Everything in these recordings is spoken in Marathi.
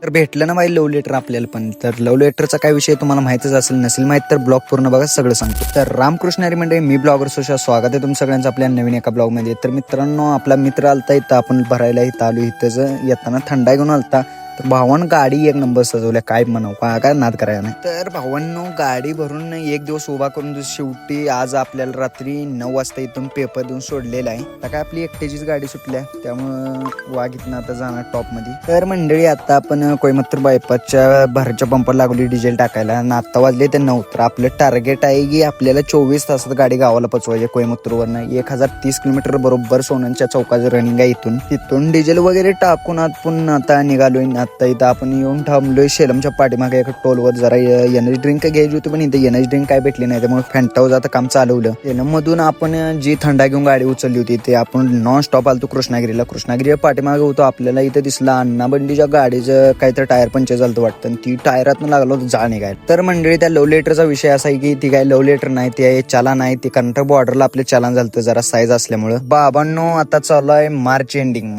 तर भेटलं ना बाई लव्ह लेटर आपल्याला पण. तर लव्ह लेटरचा काय विषय तुम्हाला माहितच असेल, नसेल माहित तर ब्लॉग पूर्ण बघा, सगळं सांगतो. तर रामकृष्ण हरी मंडळी, मी ब्लॉगर सोशा, स्वागत आहे तुमचं सगळ्यांचं आपल्या नवीन एका ब्लॉग मध्ये. तर मित्रांनो, आपला मित्र आलता इथं, आपण भरायला इथं आलो. इथं येताना थंडा घेऊन आलता. तर भावानं गाडी एक नंबर सजवल्या, काय म्हणावं, काय नाद करायला नाही. तर भावांनो गाडी भरून एक दिवस उभा करून शेवटी आज आपल्याला रात्री 9 वाजता इथून पेपर देऊन सोडलेला आहे. आता काय आपली एकट्याचीच गाडी सुटल्या, त्यामुळं वाघ इथनं आता जाणार टॉप मध्ये. तर मंडळी आता आपण कोयमत्तूर बायपासच्या भराच्या पंपावर लागली डिझेल टाकायला आणि आता वाजले ते 9. तर आपलं टार्गेट आहे की आपल्याला 24 तासात गाडी गावाला पोचवायची. कोयमत्तूरवरनं 1030 किलोमीटर बरोबर सोननच्या चौकाचं रनिंग आहे. तिथून डिझेल वगैरे टाकून आपण आता निघालोय. आता इथं आपण येऊन थांबलोय शेलमच्या पाठीमागे एका टोलवर. जरा एनर्जी ड्रिंक घ्यायची होती, पण इथं एनर्जी ड्रिंक काय भेटली नाही, त्यामुळे फॅन्टावर आता काम चालवलं. सेलम मधून आपण जी थंडा घेऊन गाडी उचलली होती, ते आपण नॉन स्टॉप आलतो कृष्णागिरीच्या पाठीमागे होतो. आपल्याला इथं दिसला अण्णा बंडीच्या गाडीचं काहीतरी टायर पंचर झालं वाटतं, ती टायरातनं लागलं होतं जाळ निघायला. तर मंडळी त्या लव्ह लेटरचा विषय असा आहे की ती काय लव्ह लेटर नाही, ते चालान आहे. ते कर्नाटक बॉर्डरला आपले चालान झालं जरा साईज असल्यामुळं. बाबांनो आता चालू आहे मार्च एंडिंग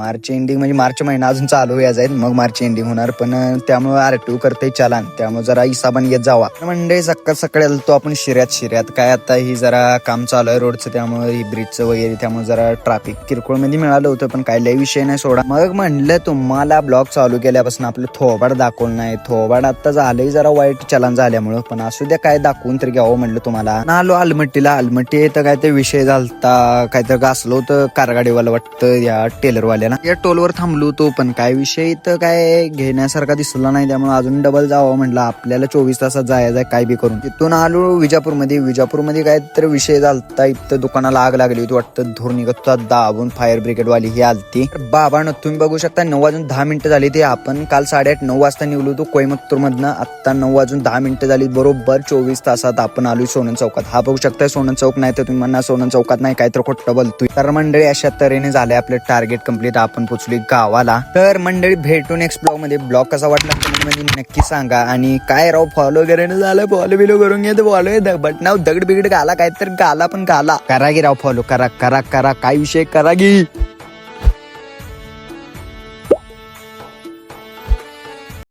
म्हणजे मार्च महिना अजून चालू व्हायचा जाईल, मग मार्च एंडिंग होणार. पण त्यामुळे आरटीओ करते चालान, त्यामुळे जरा हिसाबाने येत जावा. म्हणजे सकाळी आलतो आपण शिर्यात काय आता ही जरा काम चालू आहे रोडचं, त्यामुळे ही ब्रिजचं वगैरे, त्यामुळे जरा ट्रॅफिक किरकोळ मध्ये मिळालं होतं, पण काय लय विषय नाही सोडा. मग म्हणलं तुम्हाला ब्लॉग चालू केल्यापासून आपलं थोबाड दाखवलं नाही. थोबाड आता झालंय जरा वाईट चलन झाल्यामुळं, पण असू द्या काय दाखवून तर घ्यावं म्हणलं तुम्हाला. आलो आलमट्टी तर काय ते विषय झालता, काहीतरी घासलो होतं कारगाडीवाला वाटतं या टेलरवाल्याला. या टोलवर थांबलो होतो, पण काय विषय तर काय घेण्यासारखा दिसला नाही, त्यामुळे अजून डबल जावं म्हटलं. आपल्याला 24 तासात जायचं काय बी करून. तिथून आलो विजापूरमध्ये काय तर विषय झालता. इथं दुकानाला आग लागली होती वाटतं, धूर निघत होता दाबून. फायर ब्रिगेड वाली ही आलती. बाबांनो तुम्ही बघू शकता 9:10 झाली. ते आपण काल 8:30-9 वाजता निघलो होतो कोयमत्तूर मधनं. आता 9:10 झाली, बरोबर 24 तासात आपण आलोय सोनन चौकात. हा बघू शकता सोनन चौक, नाही तर तुम्ही म्हणा सोनन चौकात नाही, काय तर खोटं बोलतोय. तर मंडळी अशा तऱ्हेने झालंय आपलं टार्गेट कम्प्लीट, आपण पोचलोय गावाला. तर मंडळी भेटू नेक्स्ट ब्लॉग मध्ये. ब्लॉग कसा वाटला म्हणजे नक्की सांगा. आणि काय राव फॉलो वगैरे झालं, फॉलो बिलो करून घ्या. फॉलो बटनाव दगड बिगड घाला, काय तर घाला, पण घाला. करा की राव फॉलो, करा काय विषय करा की.